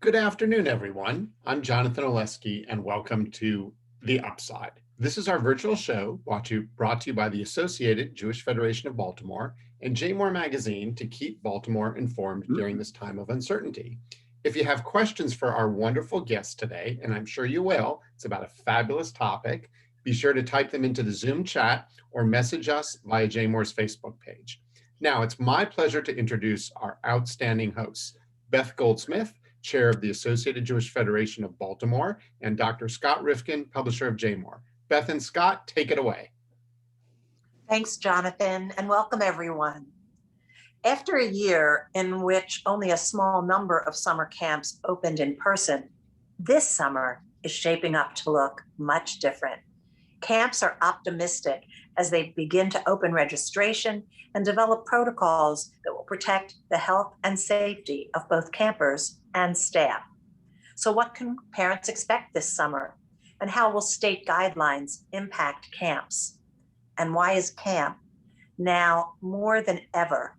Good afternoon, everyone. I'm Jonathan Oleski, and welcome to The Upside. This is our virtual show brought to you by the Associated Jewish Federation of Baltimore and JMOR Magazine to keep Baltimore informed during this time of uncertainty. If you have questions for our wonderful guests today, and I'm sure you will, it's about a fabulous topic, be sure to type them into the Zoom chat or message us via JMOR's Facebook page. Now, it's my pleasure to introduce our outstanding hosts, Beth Goldsmith, Chair of the Associated Jewish Federation of Baltimore, and Dr. Scott Rifkin, publisher of JMOR. Beth and Scott, take it away. Thanks, Jonathan, and welcome everyone. After a year in which only a small number of summer camps opened in person, this summer is shaping up to look much different. Camps are optimistic as they begin to open registration and develop protocols that will protect the health and safety of both campers and staff. So what can parents expect this summer? And how will state guidelines impact camps? And why is camp now more than ever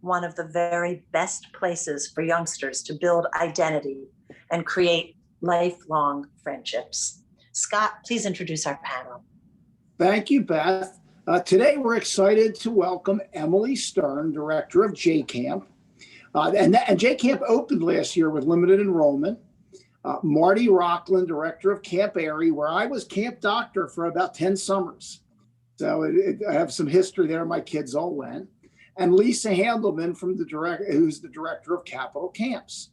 one of the very best places for youngsters to build identity and create lifelong friendships? Scott, please introduce our panel. Thank you, Beth. Today, we're excited to welcome Emily Stern, Director of JCamp. And JCamp opened last year with limited enrollment. Marty Rockland, Director of Camp Airy, where I was camp doctor for about 10 summers. So I have some history there. My kids all went. And Lisa Handelman, who's the Director of Capital Camps.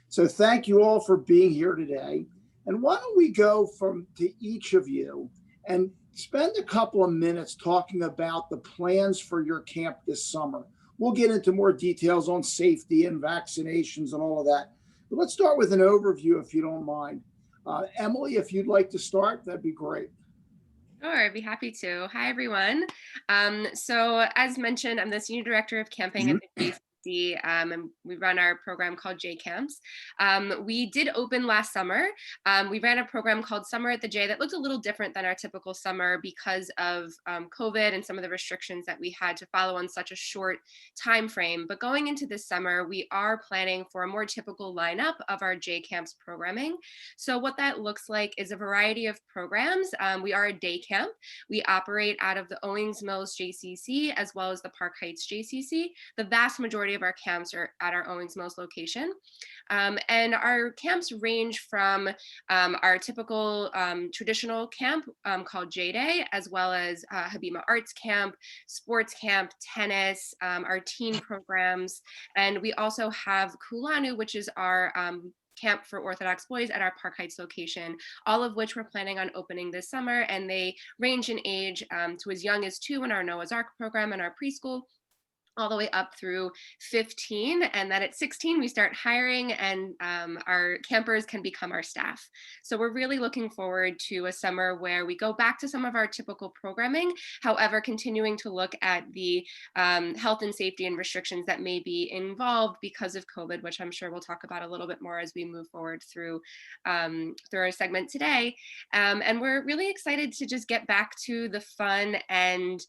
So thank you all for being here today. And why don't we go to each of you and spend a couple of minutes talking about the plans for your camp this summer. We'll get into more details on safety and vaccinations and all of that. But let's start with an overview, if you don't mind. Emily, if you'd like to start, that'd be great. Sure, I'd be happy to. Hi, everyone. So as mentioned, I'm the Senior Director of Camping at the JCC, and we run our program called JCamps. We did open last summer. We ran a program called Summer at the J that looked a little different than our typical summer because of COVID and some of the restrictions that we had to follow on such a short time frame. But going into this summer, we are planning for a more typical lineup of our JCamps programming. So what that looks like is a variety of programs. We are a day camp. We operate out of the Owings Mills JCC as well as the Park Heights JCC. The vast majority of our camps are at our Owings Mills location. And our camps range from our typical traditional camp called J-Day, as well as Habima Arts Camp, Sports Camp, tennis, our teen programs. And we also have Kulanu, which is our camp for Orthodox boys at our Park Heights location, all of which we're planning on opening this summer. And they range in age to as young as 2 in our Noah's Ark program and our preschool, all the way up through 15. And then at 16, we start hiring and our campers can become our staff. So we're really looking forward to a summer where we go back to some of our typical programming, however, continuing to look at the health and safety and restrictions that may be involved because of COVID, which I'm sure we'll talk about a little bit more as we move forward through our segment today. And we're really excited to just get back to the fun and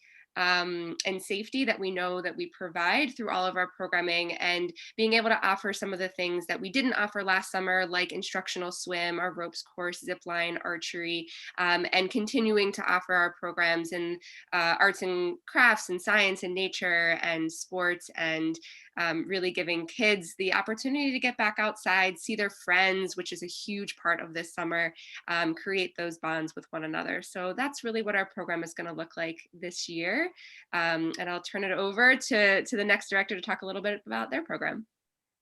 safety that we know that we provide through all of our programming, and being able to offer some of the things that we didn't offer last summer, like instructional swim, our ropes course, zip line, archery, and continuing to offer our programs in arts and crafts and science and nature and sports, and really giving kids the opportunity to get back outside, see their friends, which is a huge part of this summer, create those bonds with one another. So that's really what our program is going to look like this year. And I'll turn it over to the next director to talk a little bit about their program.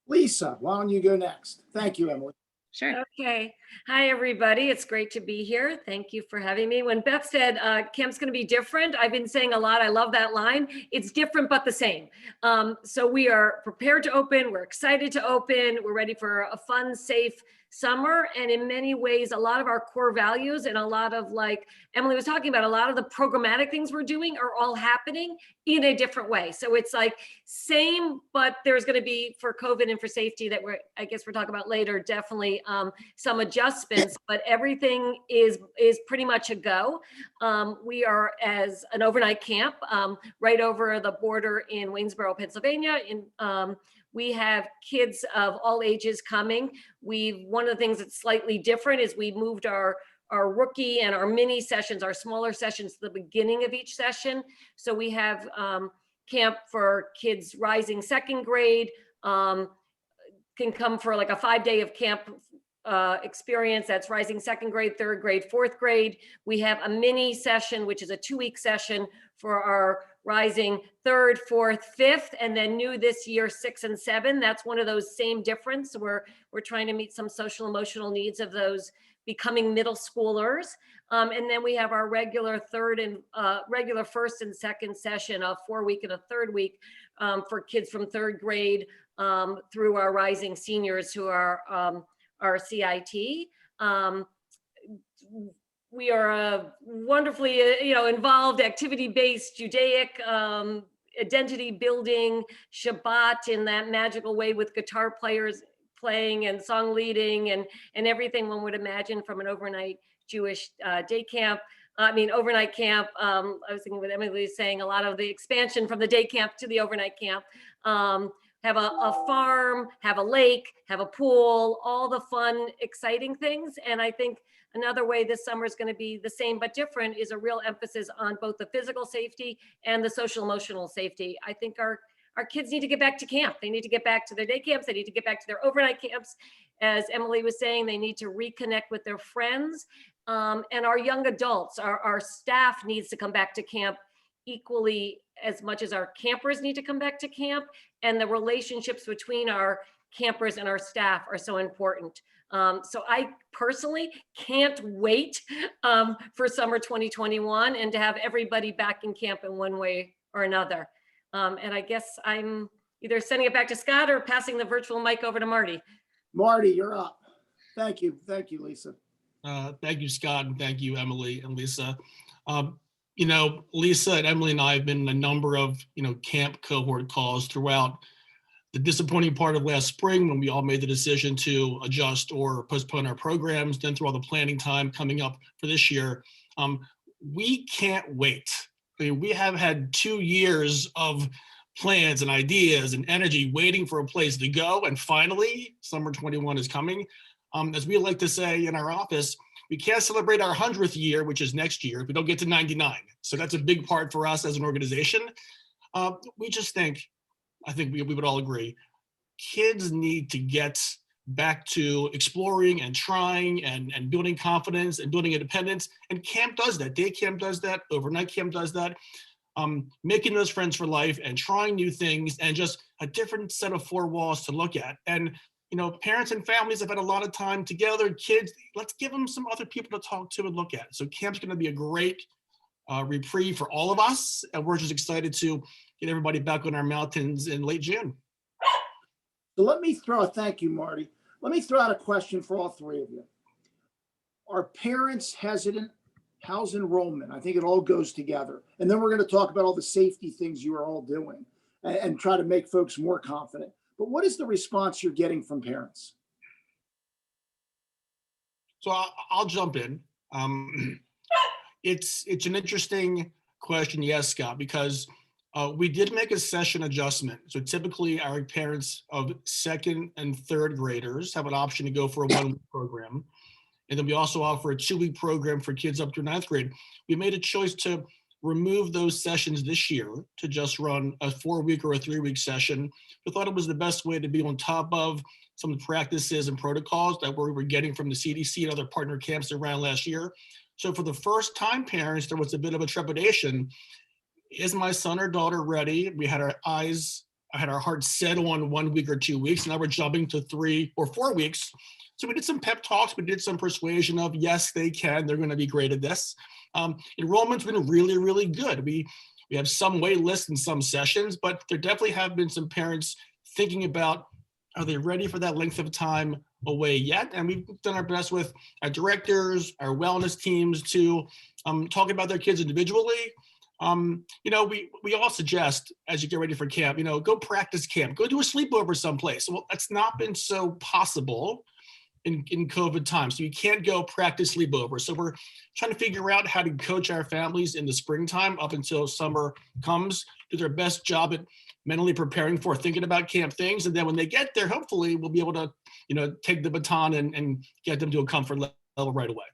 Lisa, why don't you go next? Thank you, Emily. Sure. Okay. Hi, everybody. It's great to be here. Thank you for having me. When Beth said camp's going to be different, I've been saying a lot. I love that line. It's different, but the same. So we are prepared to open. We're excited to open. We're ready for a fun, safe summer. And in many ways, a lot of our core values and a lot of, like Emily was talking about, a lot of the programmatic things we're doing are all happening in a different way. So it's like same, but there's going to be, for COVID and for safety that I guess we're talking about later, definitely some adjustments, but everything is pretty much a go. We are as an overnight camp right over the border in Waynesboro, Pennsylvania, We have kids of all ages coming. One of the things that's slightly different is we moved our rookie and our mini sessions, our smaller sessions, to the beginning of each session. So we have camp for kids rising second grade, can come for like a 5-day of camp experience. That's rising second grade, third grade, fourth grade. We have a mini session, which is a 2-week session for our rising third, fourth, fifth, and then new this year, 6 and 7. That's one of those same difference. We're trying to meet some social emotional needs of those becoming middle schoolers. And then we have our regular regular first and second session, a 4-week and a 3rd week for kids from 3rd grade through our rising seniors who are our CIT. We are a wonderfully, involved, activity-based, Judaic, identity building, Shabbat in that magical way with guitar players playing and song leading and everything one would imagine from an overnight Jewish day camp. Overnight camp. I was thinking what Emily was saying, a lot of the expansion from the day camp to the overnight camp. Have a farm, have a lake, have a pool, all the fun, exciting things. And I think another way this summer is going to be the same but different is a real emphasis on both the physical safety and the social emotional safety. I think our kids need to get back to camp. They need to get back to their day camps. They need to get back to their overnight camps. As Emily was saying, they need to reconnect with their friends. And our young adults, our staff needs to come back to camp equally as much as our campers need to come back to camp. And the relationships between our campers and our staff are so important. So I personally can't wait for summer 2021 and to have everybody back in camp in one way or another. And I guess I'm either sending it back to Scott or passing the virtual mic over to Marty. Marty, you're up. Thank you, Lisa. Thank you, Scott, and thank you, Emily and Lisa. Lisa and Emily and I have been in a number of, camp cohort calls throughout the disappointing part of last spring when we all made the decision to adjust or postpone our programs, then through all the planning time coming up for this year. We can't wait. We have had 2 years of plans and ideas and energy waiting for a place to go. And finally, summer 21 is coming. As we like to say in our office, we can't celebrate our 100th year, which is next year, if we don't get to 99. So that's a big part for us as an organization. We just think, I think we would all agree, kids need to get back to exploring and trying and building confidence and building independence. And camp does that. Day camp does that. Overnight camp does that. Making those friends for life and trying new things and just a different set of 4 walls to look at. And parents and families have had a lot of time together. Kids, let's give them some other people to talk to and look at. So camp's going to be a great reprieve for all of us. And we're just excited to get everybody back on our mountains in late June. So thank you, Marty. Let me throw out a question for all 3 of you. Are parents hesitant? How's enrollment? I think it all goes together. And then we're going to talk about all the safety things you are all doing and try to make folks more confident. But what is the response you're getting from parents? So I'll jump in. It's an interesting question, yes, Scott, because we did make a session adjustment. So typically our parents of 2nd and 3rd graders have an option to go for a 1-week program. And then we also offer a 2-week program for kids up through 9th grade. We made a choice to remove those sessions this year to just run a 4-week or a 3-week session. We thought it was the best way to be on top of some of the practices and protocols that we were getting from the CDC and other partner camps around last year. So for the first time parents, there was a bit of a trepidation. Is my son or daughter ready? I had our hearts set on 1 week or 2 weeks. Now we're jumping to 3 or 4 weeks. So we did some pep talks. We did some persuasion of, yes, they can. They're going to be great at this. Enrollment's been really, really good. We have some wait lists in some sessions, but there definitely have been some parents thinking about, are they ready for that length of time away yet? And we've done our best with our directors, our wellness teams to talk about their kids individually. We all suggest as you get ready for camp, go practice camp, go do a sleepover someplace. Well, that's not been so possible in COVID times. So you can't go practice sleepover. So we're trying to figure out how to coach our families in the springtime up until summer comes, do their best job at mentally preparing for, thinking about camp things. And then when they get there, hopefully we'll be able to, take the baton and get them to a comfort level right away.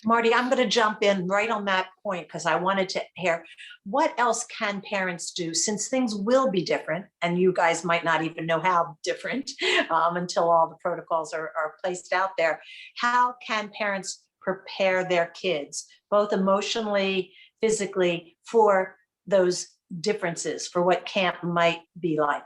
Marty, I'm going to jump in right on that point because I wanted to hear what else can parents do since things will be different, and you guys might not even know how different until all the protocols are placed out there. How can parents prepare their kids, both emotionally, physically, for those differences, for what camp might be like?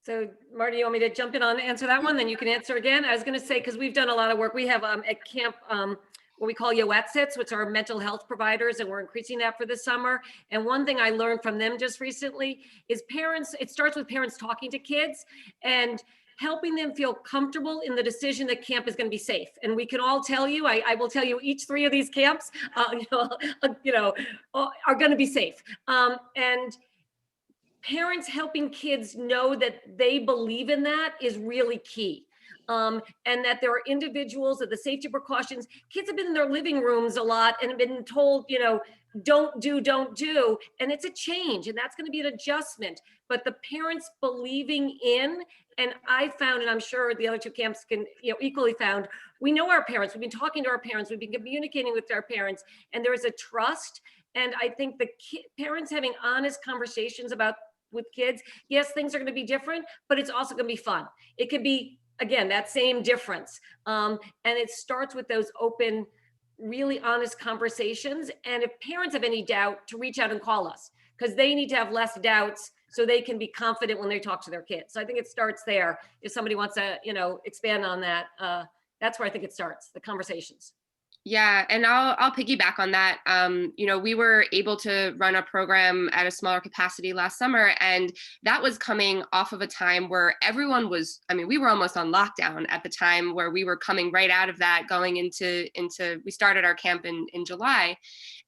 So Marty, you want me to jump in on answer that one? Then you can answer again. I was going to say, because we've done a lot of work. We have at camp what we call YOETSITs, which are mental health providers, and we're increasing that for this summer. And one thing I learned from them just recently is parents, it starts with parents talking to kids and helping them feel comfortable in the decision that camp is going to be safe. And we can all tell you, I will tell you, each 3 of these camps, are going to be safe. And parents helping kids know that they believe in that is really key. And that there are individuals that the safety precautions, kids have been in their living rooms a lot and have been told, don't do. And it's a change, and that's going to be an adjustment. But the parents believing in, and I found, and I'm sure the other 2 camps can, equally found, we know our parents, we've been talking to our parents, we've been communicating with our parents, and there is a trust. And I think the parents having honest conversations with kids, yes, things are going to be different, but it's also going to be fun. It could be, again, that same difference. And it starts with those open, really honest conversations. And if parents have any doubt, to reach out and call us, because they need to have less doubts so they can be confident when they talk to their kids. So I think it starts there. If somebody wants to, expand on that, that's where I think it starts, the conversations. Yeah, and I'll piggyback on that. We were able to run a program at a smaller capacity last summer, and that was coming off of a time where everyone was, we were almost on lockdown at the time, where we were coming right out of that, going into we started our camp in July.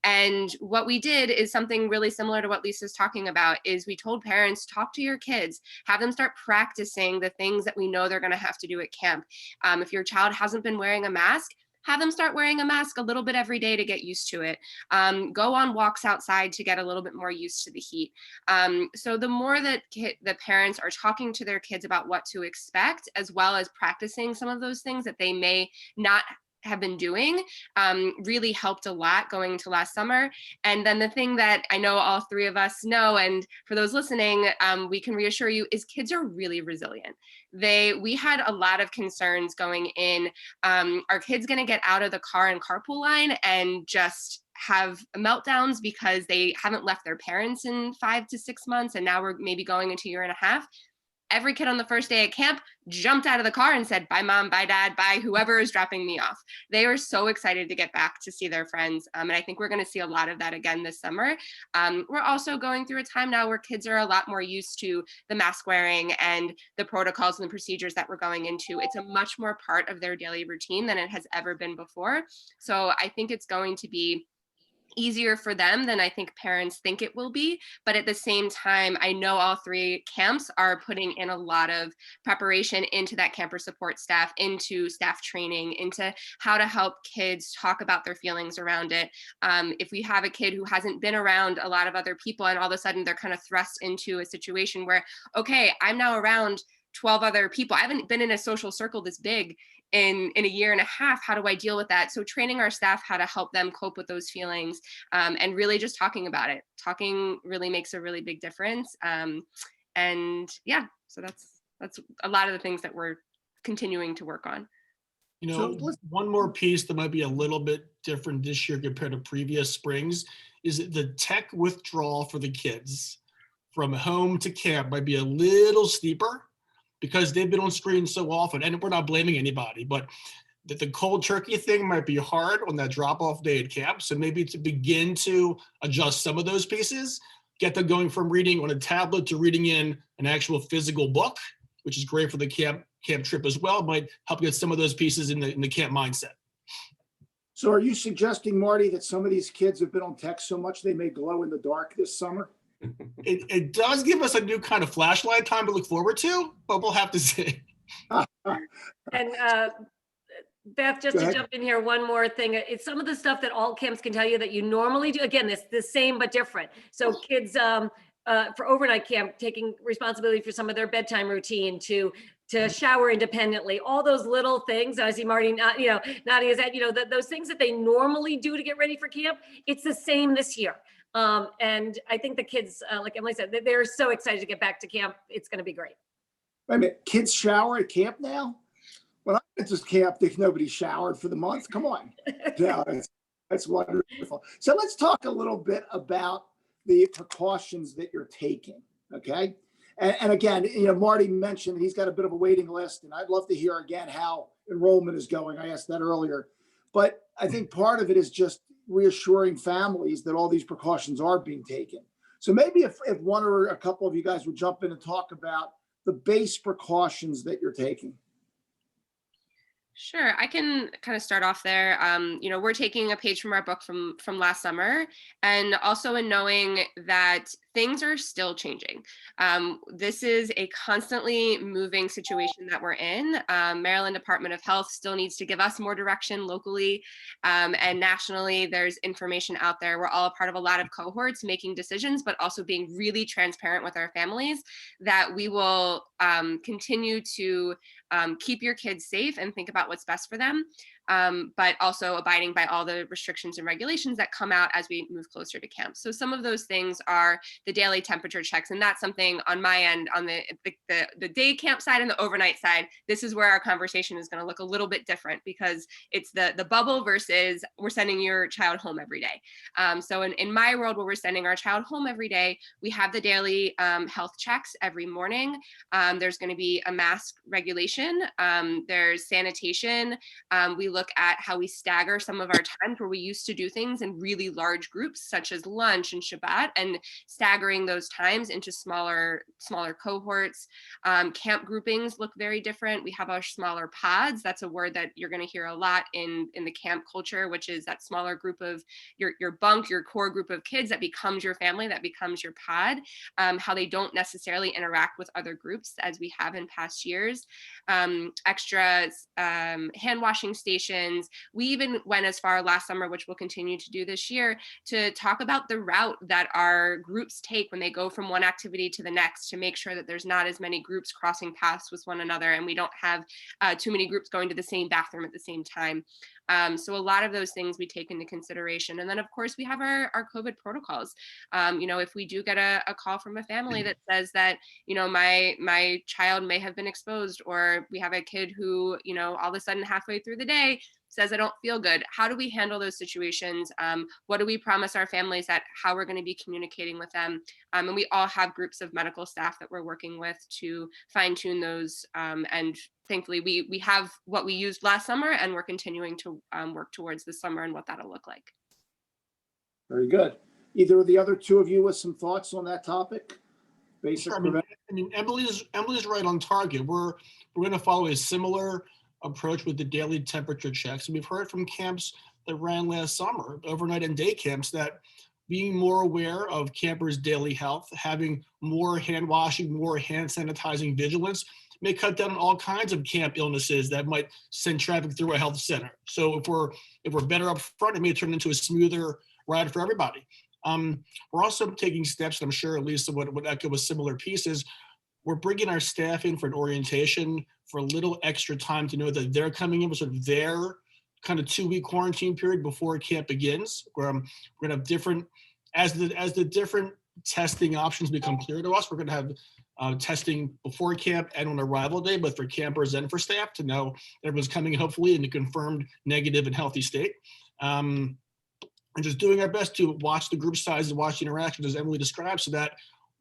And what we did is something really similar to what Lisa's talking about, is we told parents, talk to your kids, have them start practicing the things that we know they're going to have to do at camp. If your child hasn't been wearing a mask, have them start wearing a mask a little bit every day to get used to it. Go on walks outside to get a little bit more used to the heat. So the more that the parents are talking to their kids about what to expect, as well as practicing some of those things that they may not have been doing, really helped a lot going into last summer. And then the thing that I know all 3 of us know, and for those listening, we can reassure you, is kids are really resilient. We had a lot of concerns going in. Are kids going to get out of the car and carpool line and just have meltdowns because they haven't left their parents in 5 to 6 months, and now we're maybe going into 1.5 years? Every kid on the first day at camp jumped out of the car and said, bye mom, bye dad, bye whoever is dropping me off. They are so excited to get back to see their friends. And I think we're going to see a lot of that again this summer. We're also going through a time now where kids are a lot more used to the mask wearing and the protocols and the procedures that we're going into. It's a much more part of their daily routine than it has ever been before. So I think it's going to be easier for them than I think parents think it will be. But at the same time, I know all 3 camps are putting in a lot of preparation into that camper support staff, into staff training, into how to help kids talk about their feelings around it. If we have a kid who hasn't been around a lot of other people, and all of a sudden they're kind of thrust into a situation where, okay, I'm now around 12 other people. I haven't been in a social circle this big in 1.5 years. How do I deal with that? So training our staff how to help them cope with those feelings, and really just talking about it. Talking really makes a really big difference. And yeah, so that's a lot of the things that we're continuing to work on. One more piece that might be a little bit different this year compared to previous springs is that the tech withdrawal for the kids from home to camp might be a little steeper, because they've been on screen so often. And we're not blaming anybody, but the cold turkey thing might be hard on that drop-off day at camp. So maybe to begin to adjust some of those pieces, get them going from reading on a tablet to reading in an actual physical book, which is great for the camp trip as well, might help get some of those pieces in the camp mindset. So are you suggesting, Marty, that some of these kids have been on tech so much they may glow in the dark this summer? It does give us a new kind of flashlight time to look forward to, but we'll have to see. And Beth, just to jump in here, one more thing. It's some of the stuff that all camps can tell you that you normally do. Again, this the same but different. So kids for overnight camp, taking responsibility for some of their bedtime routine, to shower independently, all those little things. I see Marty, nodding his head, those things that they normally do to get ready for camp. It's the same this year. And I think the kids, like Emily said, they're so excited to get back to camp. It's going to be great. Wait a minute, kids shower at camp now? When I went to camp, nobody showered for the month. Come on. Yeah, that's wonderful. So let's talk a little bit about the precautions that you're taking, okay? And again, Marty mentioned he's got a bit of a waiting list, and I'd love to hear again how enrollment is going. I asked that earlier. But I think part of it is just reassuring families that all these precautions are being taken. So maybe if one or a couple of you guys would jump in and talk about the base precautions that you're taking. Sure, I can kind of start off there. We're taking a page from our book from last summer, and also in knowing that things are still changing. This is a constantly moving situation that we're in. Maryland Department of Health still needs to give us more direction locally, and nationally. There's information out there. We're all a part of a lot of cohorts making decisions, but also being really transparent with our families that we will continue to keep your kids safe and think about what's best for them, but also abiding by all the restrictions and regulations that come out as we move closer to camp. So some of those things are the daily temperature checks, and that's something on my end, on the day camp side and the overnight side. This is where our conversation is going to look a little bit different, because it's the bubble versus we're sending your child home every day. So in my world, where we're sending our child home every day, we have the daily health checks every morning. There's going to be a mask regulation. There's sanitation. We look at how we stagger some of our times where we used to do things in really large groups, such as lunch and Shabbat, and staggering those times into smaller cohorts. Camp groupings look very different. We have our smaller pods. That's a word that you're going to hear a lot in the camp culture, which is that smaller group of your bunk, your core group of kids that becomes your family, that becomes your pod. How they don't necessarily interact with other groups as we have in past years. Extra hand washing stations. We even went as far last summer, which we'll continue to do this year, to talk about the route that our groups take when they go from one activity to the next, to make sure that there's not as many groups crossing paths with one another, and we don't have too many groups going to the same bathroom at the same time. So a lot of those things we take into consideration. And then of course we have our COVID protocols. If we do get a call from a family that says that, my child may have been exposed, or we have a kid who, all of a sudden halfway through the day says, I don't feel good. How do we handle those situations? What do we promise our families that how we're going to be communicating with them? And we all have groups of medical staff that we're working with to fine tune those. And thankfully we have what we used last summer, and we're continuing to work towards this summer and what that'll look like. Very good. Either of the other two of you with some thoughts on that topic? Basic Sure. Emily's right on target. We're going to follow a similar approach with the daily temperature checks. And we've heard from camps that ran last summer, overnight and day camps, that being more aware of campers' daily health, having more hand washing, more hand sanitizing vigilance may cut down on all kinds of camp illnesses that might send traffic through a health center. So if we're better up front, it may turn into a smoother ride for everybody. We're also taking steps, and I'm sure Lisa would echo with similar pieces. We're bringing our staff in for an orientation for a little extra time to know that they're coming in with sort of their kind of 2-week quarantine period before camp begins. We're going to have different, as the different testing options become clear to us, we're going to have testing before camp and on arrival day, but for campers and for staff to know everyone's coming hopefully in a confirmed negative and healthy state. And just doing our best to watch the group size and watch the interactions as Emily described, so that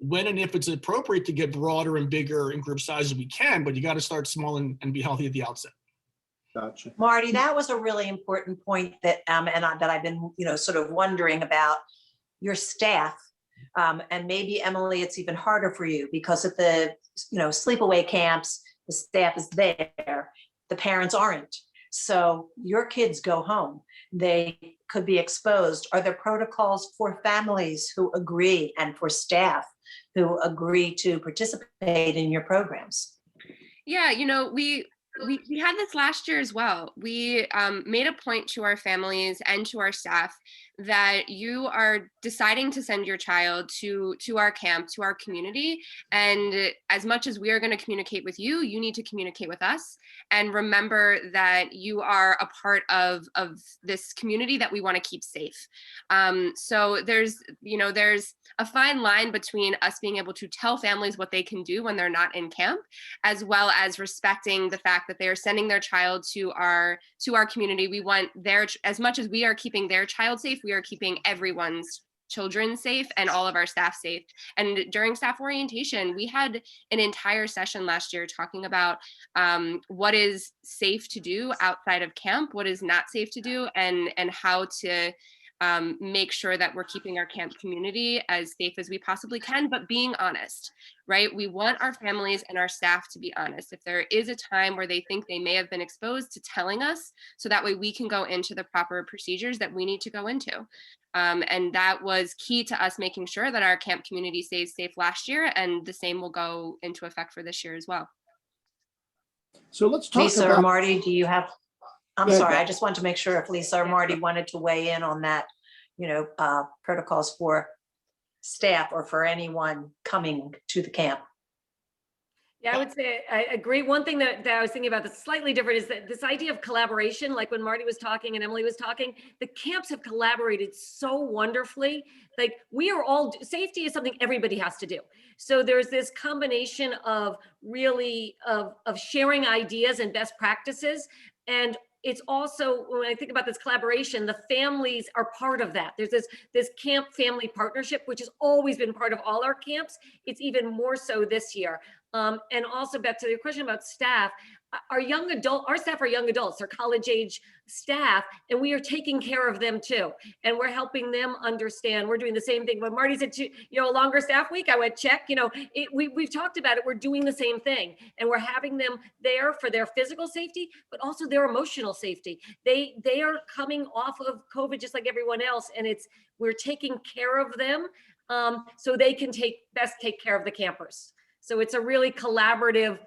when and if it's appropriate to get broader and bigger in group sizes, we can, but you got to start small and be healthy at the outset. Gotcha. Marty, that was a really important point that that I've been, sort of wondering about your staff. And maybe Emily, it's even harder for you because at the, sleepaway camps, the staff is there, the parents aren't. So your kids go home, they could be exposed. Are there protocols for families who agree and for staff who agree to participate in your programs? Yeah, we had this last year as well. We made a point to our families and to our staff that you are deciding to send your child to our camp, to our community. And as much as we are going to communicate with you, you need to communicate with us. And remember that you are a part of this community that we want to keep safe. So there's a fine line between us being able to tell families what they can do when they're not in camp, as well as respecting the fact that they are sending their child to our community. We want as much as we are keeping their child safe, we are keeping everyone's children safe and all of our staff safe. And during staff orientation, we had an entire session last year talking about what is safe to do outside of camp, what is not safe to do, and how to make sure that we're keeping our camp community as safe as we possibly can, but being honest, right? We want our families and our staff to be honest. If there is a time where they think they may have been exposed, to telling us, so that way we can go into the proper procedures that we need to go into. And that was key to us making sure that our camp community stays safe last year, and the same will go into effect for this year as well. So let's talk Lisa about. or Marty, do you have? I'm Go ahead, sorry, Beth. I just want to make sure if Lisa or Marty wanted to weigh in on that, protocols for staff or for anyone coming to the camp. Yeah, I would say I agree. One thing that I was thinking about that's slightly different is that this idea of collaboration, like when Marty was talking and Emily was talking, the camps have collaborated so wonderfully. Like we are all, safety is something everybody has to do. So there's this combination of really of sharing ideas and best practices. And it's also, when I think about this collaboration, the families are part of that. There's this camp family partnership, which has always been part of all our camps. It's even more so this year. And also back to your question about staff, our staff are young adults, they're college age staff, and we are taking care of them too. And we're helping them understand, we're doing the same thing. When Marty said, a longer staff week, I went check, we've talked about it, we're doing the same thing. And we're having them there for their physical safety, but also their emotional safety. They are coming off of COVID just like everyone else. And we're taking care of them so they can best take care of the campers. So it's a really collaborative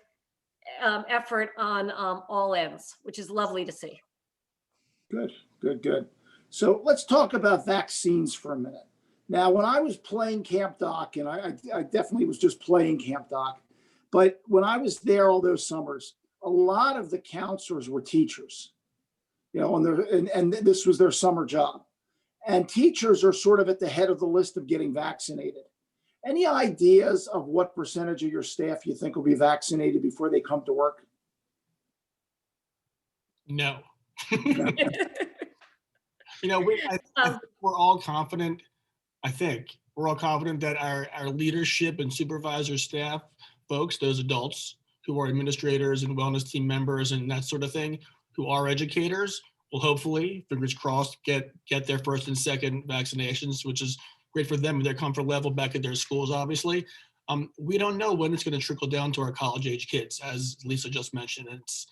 effort on all ends, which is lovely to see. Good. So let's talk about vaccines for a minute. Now, when I was playing Camp Doc, and I definitely was just playing Camp Doc, but when I was there all those summers, a lot of the counselors were teachers, and this was their summer job. And teachers are sort of at the head of the list of getting vaccinated. Any ideas of what percentage of your staff you think will be vaccinated before they come to work? No. We're all confident. I think we're all confident that our leadership and supervisor staff folks, those adults who are administrators and wellness team members and that sort of thing, who are educators, will hopefully, fingers crossed, get their first and second vaccinations, which is great for them and their comfort level back at their schools, obviously. We don't know when it's going to trickle down to our college age kids, as Lisa just mentioned. It's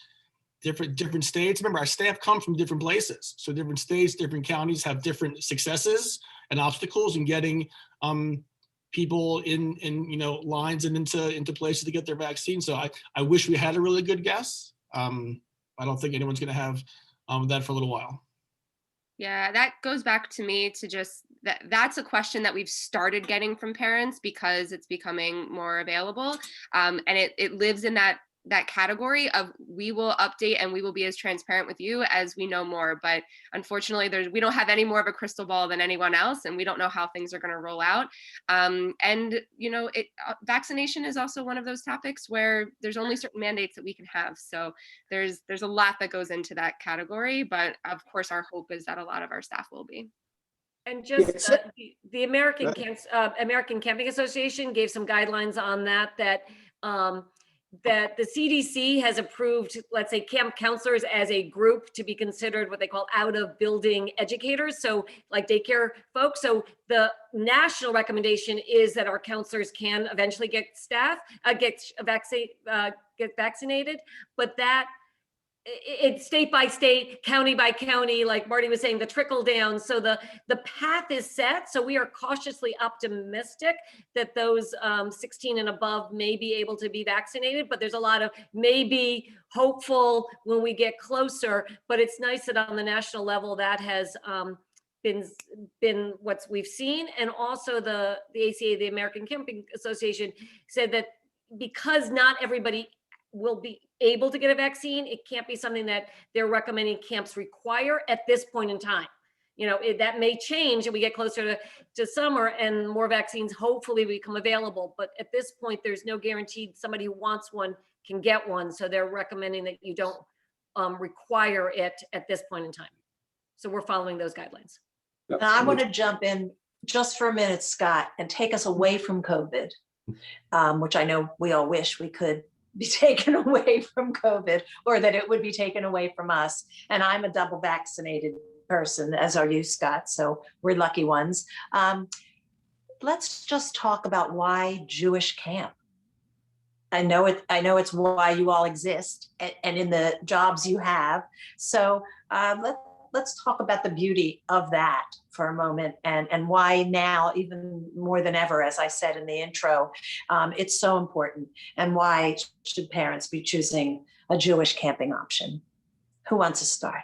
different states. Remember, our staff come from different places. So different states, different counties have different successes and obstacles in getting people in lines and into places to get their vaccine. So I wish we had a really good guess. I don't think anyone's going to have that for a little while. Yeah, that goes back to me to just that's a question that we've started getting from parents because it's becoming more available. And it lives in that category of we will update and we will be as transparent with you as we know more. But unfortunately, we don't have any more of a crystal ball than anyone else, and we don't know how things are going to roll out. Vaccination is also one of those topics where there's only certain mandates that we can have. So there's a lot that goes into that category. But of course, our hope is that a lot of our staff will be. And just the American Camping Association gave some guidelines on that the CDC has approved, let's say, camp counselors as a group to be considered what they call out of building educators. So like daycare folks. So the national recommendation is that our counselors can eventually get vaccinated, but that it's state by state, county by county, like Marty was saying, the trickle down. So the path is set. So we are cautiously optimistic that those 16 and above may be able to be vaccinated, but there's a lot of maybe hopeful when we get closer. But it's nice that on the national level that has been what we've seen. And also the ACA, the American Camping Association, said that because not everybody will be able to get a vaccine, it can't be something that they're recommending camps require at this point in time. That may change and we get closer to summer and more vaccines hopefully become available. But at this point, there's no guarantee somebody who wants one can get one. So they're recommending that you don't require it at this point in time. So we're following those guidelines. And I want to jump in just for a minute, Scott, and take us away from COVID, which I know we all wish we could be taken away from COVID, or that it would be taken away from us. And I'm a double vaccinated person, as are you, Scott. So we're lucky ones. Let's just talk about why Jewish camp. I know it's why you all exist and in the jobs you have. So let's talk about the beauty of that for a moment, and why now, even more than ever, as I said in the intro, it's so important, and why should parents be choosing a Jewish camping option? Who wants to start?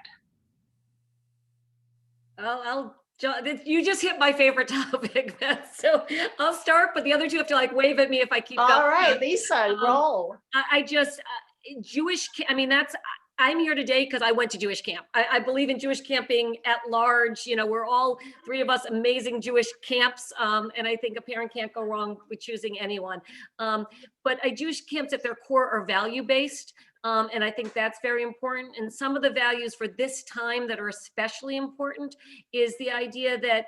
You just hit my favorite topic, Beth. So I'll start, but the other two have to wave at me if I keep going. All right, Lisa, roll. I'm here today because I went to Jewish camp. I believe in Jewish camping at large. We're all three of us amazing Jewish camps. And I think a parent can't go wrong with choosing anyone. But Jewish camps at their core are value-based. And I think that's very important. And some of the values for this time that are especially important is the idea that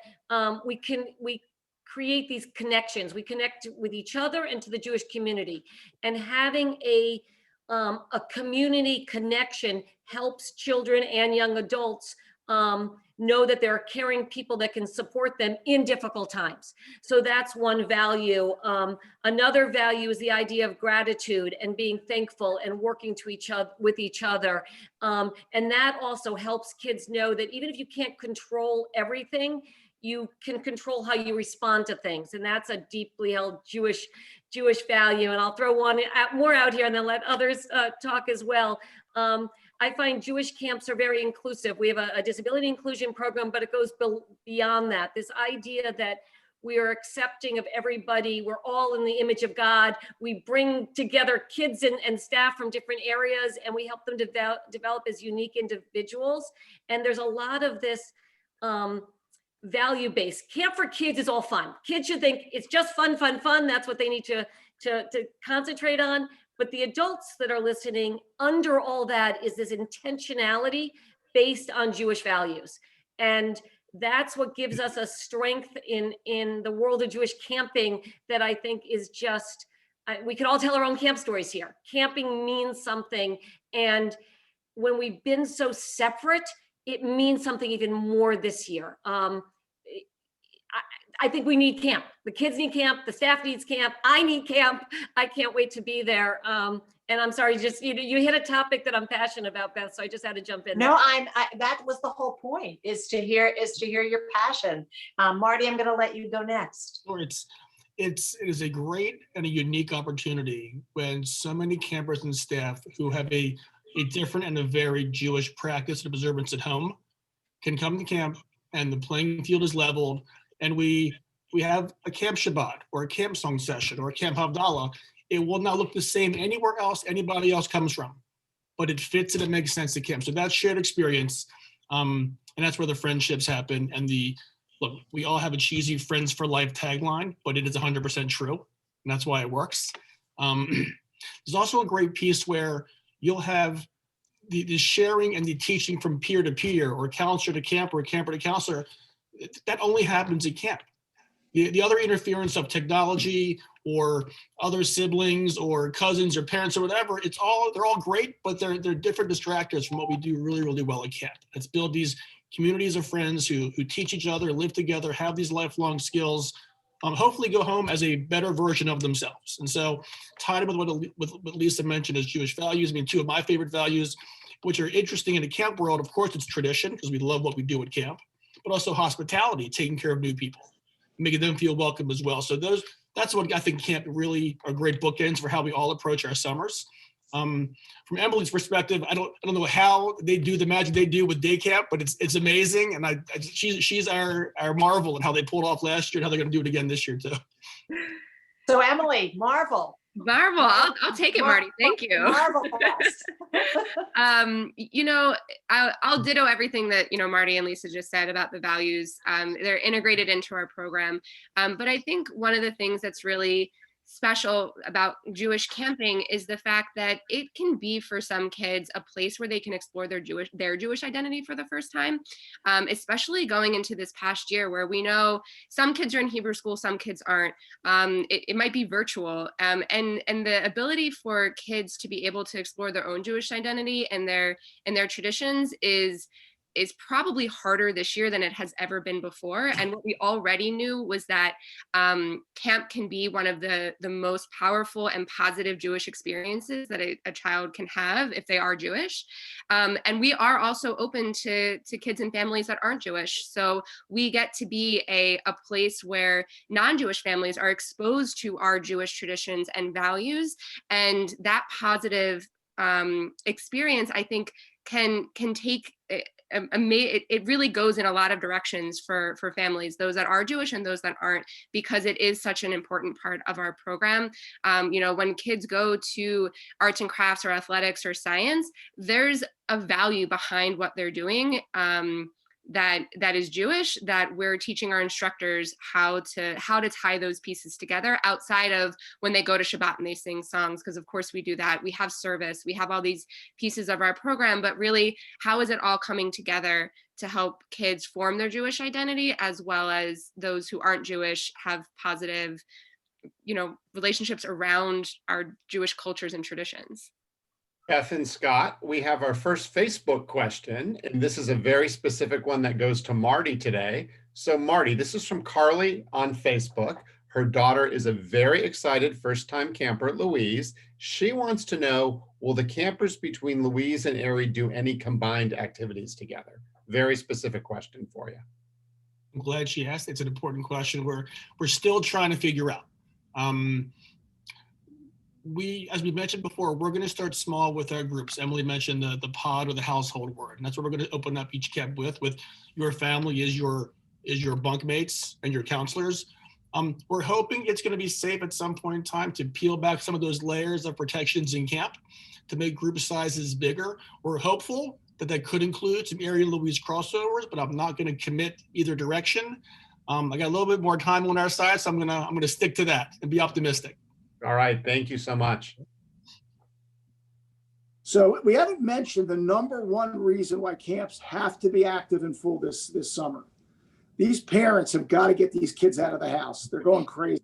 we create these connections. We connect with each other and to the Jewish community. And having a community connection helps children and young adults know that there are caring people that can support them in difficult times. So that's one value. Another value is the idea of gratitude and being thankful and working with each other. And that also helps kids know that even if you can't control everything, you can control how you respond to things. And that's a deeply held Jewish value. And I'll throw one more out here and then let others talk as well. I find Jewish camps are very inclusive. We have a disability inclusion program, but it goes beyond that. This idea that we are accepting of everybody. We're all in the image of God. We bring together kids and staff from different areas, and we help them develop as unique individuals. And there's a lot of this value-based. Camp for kids is all fun. Kids should think it's just fun. That's what they need to concentrate on. But the adults that are listening, under all that is this intentionality based on Jewish values. And that's what gives us a strength in the world of Jewish camping that I think is just, we could all tell our own camp stories here. Camping means something. And when we've been so separate, it means something even more this year. I think we need camp. The kids need camp. The staff needs camp. I need camp. I can't wait to be there. And I'm sorry, just you hit a topic that I'm passionate about, Beth. So I just had to jump in. No, that was the whole point, is to hear your passion. Marty, I'm going to let you go next. Sure, it is a great and a unique opportunity when so many campers and staff who have a different and a very Jewish practice and observance at home can come to camp, and the playing field is leveled. And we have a camp Shabbat or a camp song session or a camp Havdalah. It will not look the same anywhere else anybody else comes from, but it fits and it makes sense to camp. So that's shared experience, and that's where the friendships happen. And look, we all have a cheesy friends for life tagline, but it is 100% true, and that's why it works. There's also a great piece where you'll have the sharing and the teaching from peer to peer, or counselor to camper, or camper to counselor. That only happens at camp. The other interference of technology or other siblings or cousins or parents or whatever, they're all great, but they're different distractors from what we do really, really well at camp. Let's build these communities of friends who teach each other, live together, have these lifelong skills, hopefully go home as a better version of themselves. And so tied in with what Lisa mentioned as Jewish values, two of my favorite values, which are interesting in the camp world, of course, it's tradition, because we love what we do at camp, but also hospitality, taking care of new people, making them feel welcome as well. So that's what I think camp really are great bookends for how we all approach our summers. From Emily's perspective, I don't know how they do the magic they do with day camp, but it's amazing. And she's our marvel and how they pulled off last year and how they're going to do it again this year too. So Emily, Marvel. Marvel, I'll take it, Marty. Thank you. Marvel. I'll ditto everything that Marty and Lisa just said about the values. They're integrated into our program, but I think one of the things that's really special about Jewish camping is the fact that it can be for some kids a place where they can explore their Jewish identity for the first time, especially going into this past year where we know some kids are in Hebrew school, some kids aren't. It might be virtual, and the ability for kids to be able to explore their own Jewish identity and their traditions is probably harder this year than it has ever been before. And what we already knew was that camp can be one of the most powerful and positive Jewish experiences that a child can have if they are Jewish. And we are also open to kids and families that aren't Jewish. So we get to be a place where non-Jewish families are exposed to our Jewish traditions and values. And that positive experience, I think, can take it really goes in a lot of directions for families, those that are Jewish and those that aren't, because it is such an important part of our program. When kids go to arts and crafts or athletics or science, there's a value behind what they're doing that is Jewish, that we're teaching our instructors how to tie those pieces together outside of when they go to Shabbat and they sing songs, because of course we do that. We have service, we have all these pieces of our program, but really, how is it all coming together to help kids form their Jewish identity, as well as those who aren't Jewish have positive, relationships around our Jewish cultures and traditions. Beth and Scott, we have our first Facebook question, and this is a very specific one that goes to Marty today. So Marty, this is from Carly on Facebook. Her daughter is a very excited first-time camper at Louise. She wants to know, will the campers between Louise and Airy do any combined activities together? Very specific question for you. I'm glad she asked. It's an important question. We're still trying to figure out. As we mentioned before, we're going to start small with our groups. Emily mentioned the pod or the household word, and that's what we're going to open up each camp with your family is your bunkmates and your counselors. We're hoping it's going to be safe at some point in time to peel back some of those layers of protections in camp to make group sizes bigger. We're hopeful that could include some Airy and Louise crossovers, but I'm not going to commit either direction. I got a little bit more time on our side, so I'm going to stick to that and be optimistic. All right, thank you so much. So we haven't mentioned the number one reason why camps have to be active and full this summer. These parents have got to get these kids out of the house. They're going crazy.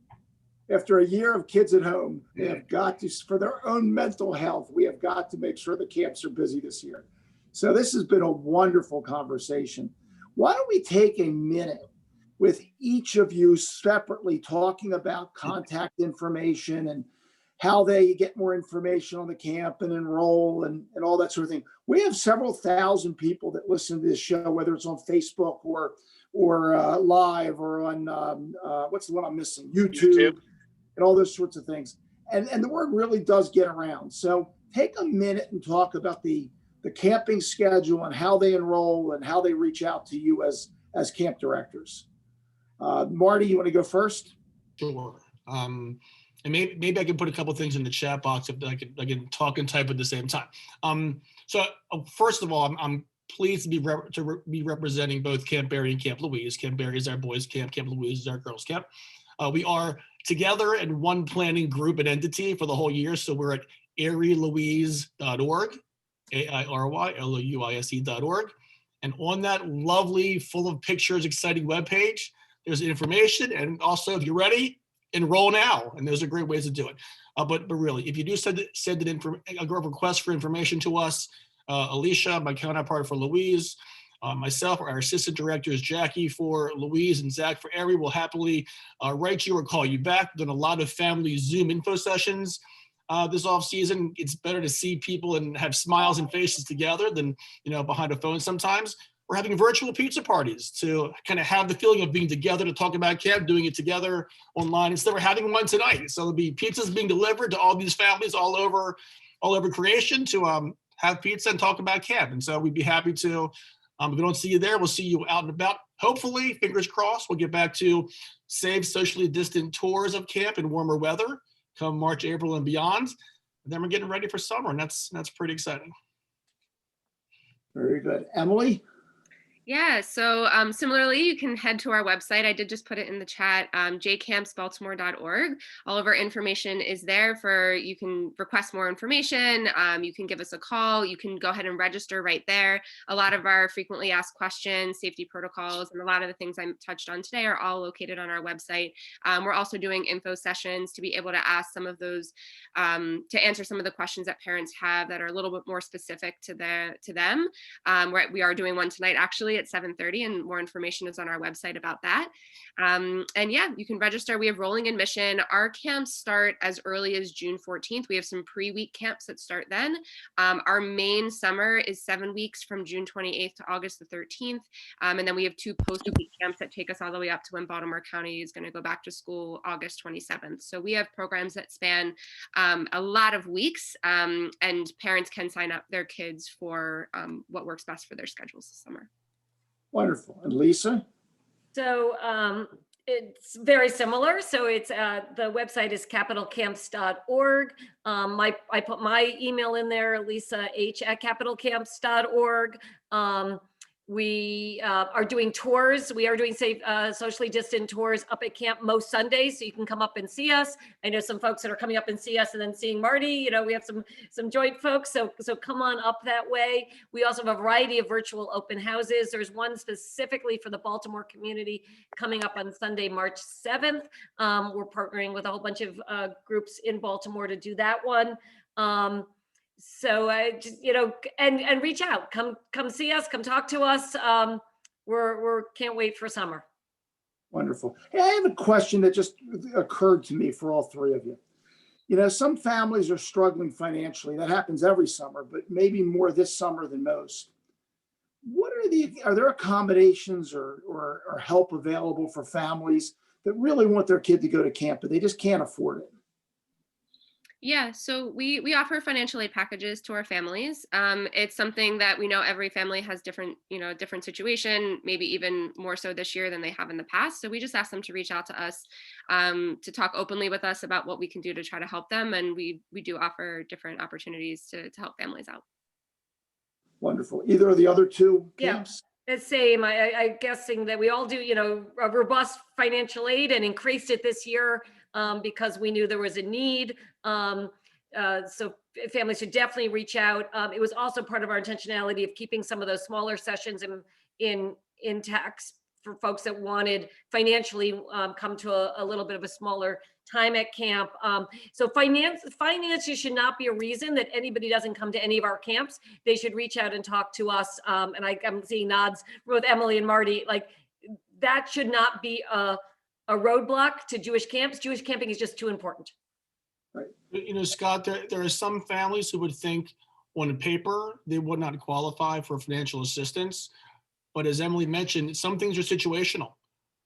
After a year of kids at home, they have got to, for their own mental health, we have got to make sure the camps are busy this year. So this has been a wonderful conversation. Why don't we take a minute with each of you separately talking about contact information and how they get more information on the camp and enroll and all that sort of thing. We have several thousand people that listen to this show, whether it's on Facebook or live or on, what's the one I'm missing? YouTube and all those sorts of things. And the word really does get around. So take a minute and talk about the camping schedule and how they enroll and how they reach out to you as camp directors. Marty, you want to go first? Sure. And maybe I can put a couple things in the chat box if I can talk and type at the same time. So first of all, I'm pleased to be representing both Camp Airy and Camp Louise. Camp Airy is our boys' camp. Camp Louise is our girls' camp. We are together in one planning group and entity for the whole year. So we're at airylouise.org, AIRYLOUISE.org. And on that lovely, full of pictures, exciting webpage, there's information. And also, if you're ready, enroll now. And those are great ways to do it. But really, if you do send a request for information to us, Alicia, my counterpart for Louise, myself, or our assistant directors, Jackie for Louise and Zach for Airy, will happily write you or call you back. We've done a lot of family Zoom info sessions this off season. It's better to see people and have smiles and faces together than behind a phone sometimes. We're having virtual pizza parties to kind of have the feeling of being together to talk about camp, doing it together online. Instead, we're having one tonight. So there'll be pizzas being delivered to all these families all over all over creation to have pizza and talk about camp. And so we'd be happy to. If we don't see you there, we'll see you out and about. Hopefully, fingers crossed, we'll get back to safe, socially distant tours of camp in warmer weather come March, April, and beyond. And then we're getting ready for summer, and that's pretty exciting. Very good. Emily? Yeah, so similarly, you can head to our website. I did just put it in the chat, jcampsbaltimore.org. All of our information is there you can request more information. You can give us a call. You can go ahead and register right there. A lot of our frequently asked questions, safety protocols, and a lot of the things I touched on today are all located on our website. We're also doing info sessions to be able to ask some of those, to answer some of the questions that parents have that are a little bit more specific to them. We are doing one tonight, actually, at 7:30, and more information is on our website about that. And yeah, you can register. We have rolling admission. Our camps start as early as June 14th. We have some pre-week camps that start then. Our main summer is 7 weeks from June 28th to August the 13th. And then we have 2 post-week camps that take us all the way up to when Baltimore County is going to go back to school August 27th. So we have programs that span a lot of weeks, and parents can sign up their kids for what works best for their schedules this summer. Wonderful. And Lisa? So it's very similar. So it's the website is capitalcamps.org. I put my email in there, lisah@capitalcamps.org. We are doing tours. We are doing safe, socially distant tours up at camp most Sundays, so you can come up and see us. I know some folks that are coming up and see us and then seeing Marty. You know, we have some joint folks, so come on up that way. We also have a variety of virtual open houses. There's one specifically for the Baltimore community coming up on Sunday, March 7th. We're partnering with a whole bunch of groups in Baltimore to do that one. So I just, and reach out, come see us, come talk to us. We're can't wait for summer. Wonderful. Hey, I have a question that just occurred to me for all three of you. You know, some families are struggling financially. That happens every summer, but maybe more this summer than most. Are there accommodations or help available for families that really want their kid to go to camp, but they just can't afford it? Yeah, so we offer financial aid packages to our families. It's something that we know every family has different situation, maybe even more so this year than they have in the past. So we just ask them to reach out to us, to talk openly with us about what we can do to try to help them. And we do offer different opportunities to help families out. Wonderful. Either of the other two camps? Yeah. The same. I'm guessing that we all do, a robust financial aid and increased it this year because we knew there was a need. So families should definitely reach out. It was also part of our intentionality of keeping some of those smaller sessions intact for folks that wanted financially come to a little bit of a smaller time at camp. So finances should not be a reason that anybody doesn't come to any of our camps. They should reach out and talk to us. And I'm seeing nods with Emily and Marty. Like, that should not be a roadblock to Jewish camps. Jewish camping is just too important. Right. Scott, there are some families who would think on paper they would not qualify for financial assistance. But as Emily mentioned, some things are situational.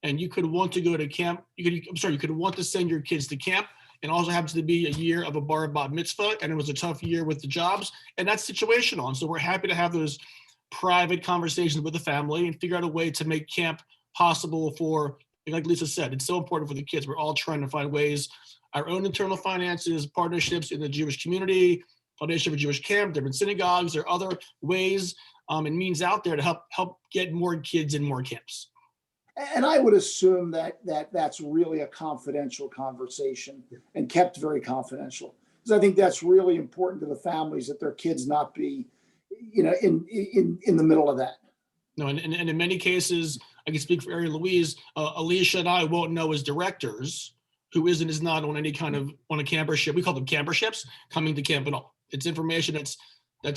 And you could want to go to camp. You could want to send your kids to camp, and also happens to be a year of a bar bat mitzvah, and it was a tough year with the jobs, and that's situational. And so we're happy to have those private conversations with the family and figure out a way to make camp possible for, like Lisa said, it's so important for the kids. We're all trying to find ways, our own internal finances, partnerships in the Jewish community, Foundation for Jewish Camp, different synagogues, or other ways and means out there to help get more kids in more camps. And I would assume that's really a confidential conversation and kept very confidential, because I think that's really important to the families that their kids not be, in the middle of that. No, and in many cases, I can speak for Airy and Louise, Alicia and I won't know as directors who is and is not on any kind of on a campership. We call them camperships, coming to camp at all. It's information that's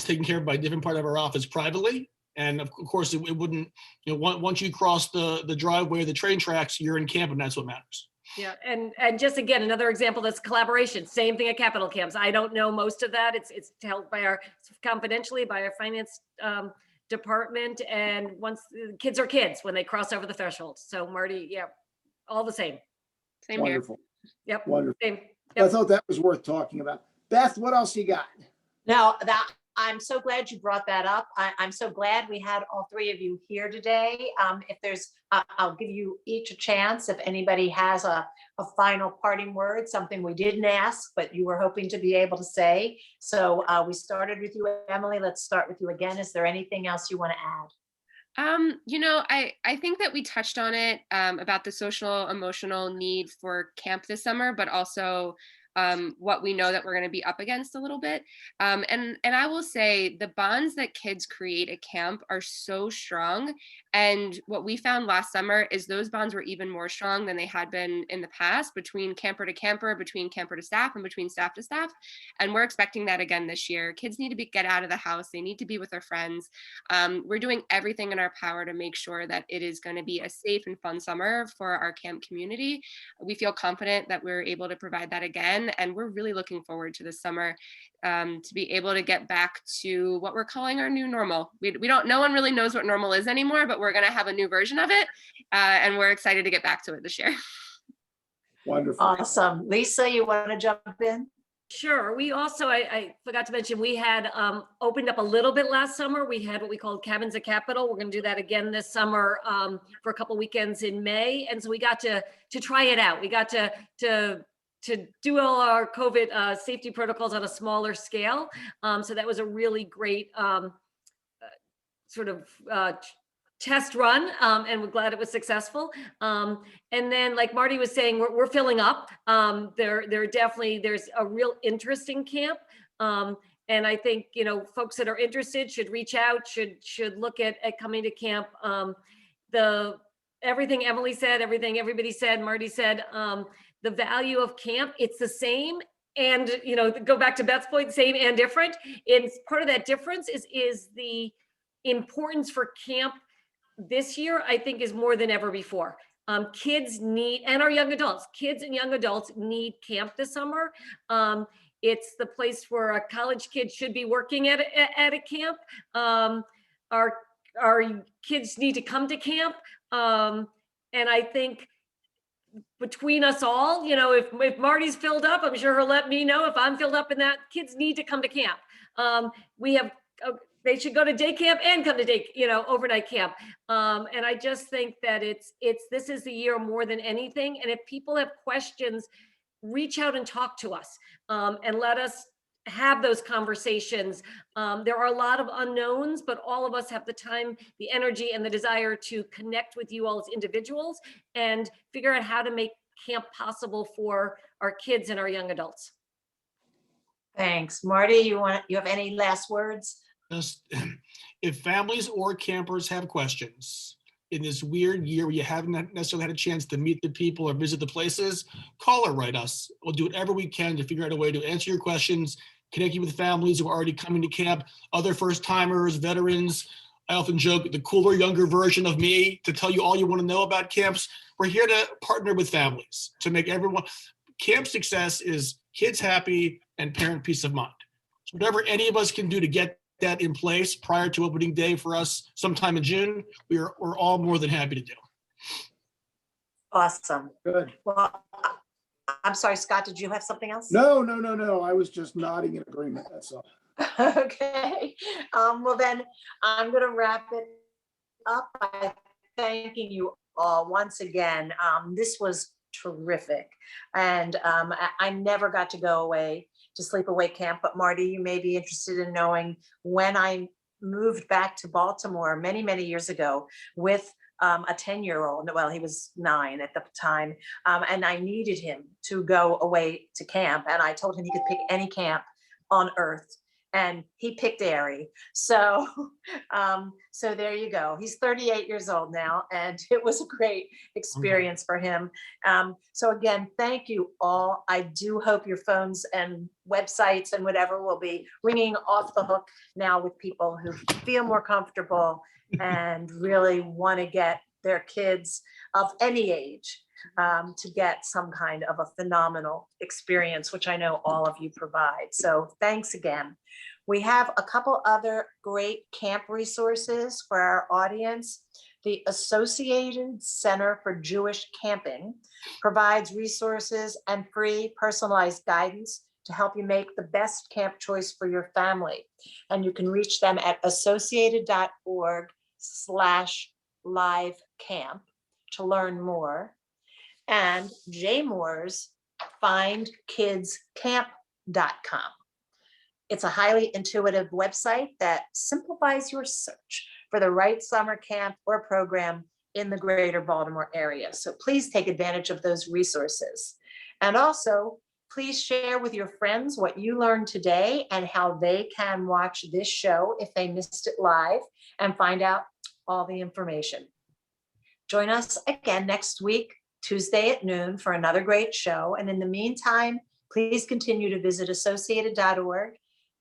taken care of by a different part of our office privately. And of course, it wouldn't, once you cross the driveway or the train tracks, you're in camp, and that's what matters. Yeah, and just again, another example that's collaboration. Same thing at capital camps. I don't know most of that. It's held by confidentially by our finance department. And once kids are kids when they cross over the threshold. So Marty, yeah, all the same. Same Wonderful. Here. Yep. Wonderful. Same. Yep. I thought that was worth talking about. Beth, what else you got? Now that I'm so glad you brought that up. I'm so glad we had all three of you here today. If there's, I'll give you each a chance. If anybody has a final parting word, something we didn't ask, but you were hoping to be able to say. So we started with you, Emily. Let's start with you again. Is there anything else you want to add? I think that we touched on it about the social emotional need for camp this summer, but also what we know that we're going to be up against a little bit. And I will say the bonds that kids create at camp are so strong. And what we found last summer is those bonds were even more strong than they had been in the past between camper to camper, between camper to staff, and between staff to staff. And we're expecting that again this year. Kids need to get out of the house. They need to be with their friends. We're doing everything in our power to make sure that it is going to be a safe and fun summer for our camp community. We feel confident that we're able to provide that again, and we're really looking forward to this summer to be able to get back to what we're calling our new normal. We don't, no one really knows what normal is anymore, but we're going to have a new version of it, and we're excited to get back to it this year. Wonderful. Awesome. Lisa, you want to jump in? Sure. We also, I forgot to mention, we had opened up a little bit last summer. We had what we called Cabins at Capitol. We're going to do that again this summer for a couple weekends in May. And so we got to try it out. We got to do all our COVID safety protocols on a smaller scale. So that was a really great sort of test run, and we're glad it was successful. And then, like Marty was saying, we're filling up. There's a real interest in camp. And I think, folks that are interested should reach out, should look at coming to camp. Everything Emily said, everything everybody said, Marty said, the value of camp, it's the same. And, go back to Beth's point, same and different. And part of that difference is the importance for camp this year, I think, is more than ever before. Kids need, and our young adults, kids and young adults need camp this summer. It's the place where a college kid should be working at a camp. Our kids need to come to camp. And I think between us all, if Marty's filled up, I'm sure he'll let me know. If I'm filled up in that, kids need to come to camp. They should go to day camp and come to overnight camp. And I just think that this is the year more than anything. And if people have questions, reach out and talk to us, and let us have those conversations. There are a lot of unknowns, but all of us have the time, the energy, and the desire to connect with you all as individuals and figure out how to make camp possible for our kids and our young adults. Thanks. Marty, you have any last words? Just, if families or campers have questions in this weird year where you haven't necessarily had a chance to meet the people or visit the places, call or write us. We'll do whatever we can to figure out a way to answer your questions, connect you with families who are already coming to camp, other first timers, veterans. I often joke, the cooler, younger version of me, to tell you all you want to know about camps. We're here to partner with families to make everyone, camp success is kids happy and parent peace of mind. So whatever any of us can do to get that in place prior to opening day for us sometime in June, we're all more than happy to do. Awesome. Good. Well, I'm sorry, Scott, did you have something else? No. I was just nodding in agreement. That's all. Okay. Well, then I'm going to wrap it up by thanking you all once again. This was terrific. And I never got to go away to sleepaway camp, but Marty, you may be interested in knowing when I moved back to Baltimore many, many years ago with a 10-year-old, well, he was 9 at the time, and I needed him to go away to camp, and I told him he could pick any camp on earth, and he picked Airy. So there you go. He's 38 years old now, and it was a great experience for him. So again, thank you all. I do hope your phones and websites and whatever will be ringing off the hook now with people who feel more comfortable and really want to get their kids of any age to get some kind of a phenomenal experience, which I know all of you provide. So thanks again. We have a couple other great camp resources for our audience. The Associated Center for Jewish Camping provides resources and free personalized guidance to help you make the best camp choice for your family. And you can reach them at associated.org/livecamp to learn more. And JMOR's findkidscamp.com. It's a highly intuitive website that simplifies your search for the right summer camp or program in the greater Baltimore area. So please take advantage of those resources. And also, please share with your friends what you learned today and how they can watch this show if they missed it live and find out all the information. Join us again next week, Tuesday at noon, for another great show. And in the meantime, please continue to visit associated.org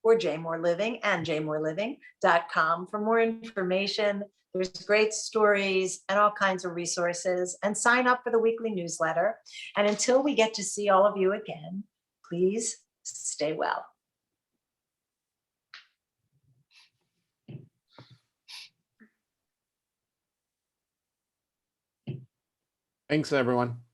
or JMOR Living and jmoreliving.com for more information. There's great stories and all kinds of resources, and sign up for the weekly newsletter. And until we get to see all of you again, please stay well. Thanks, everyone.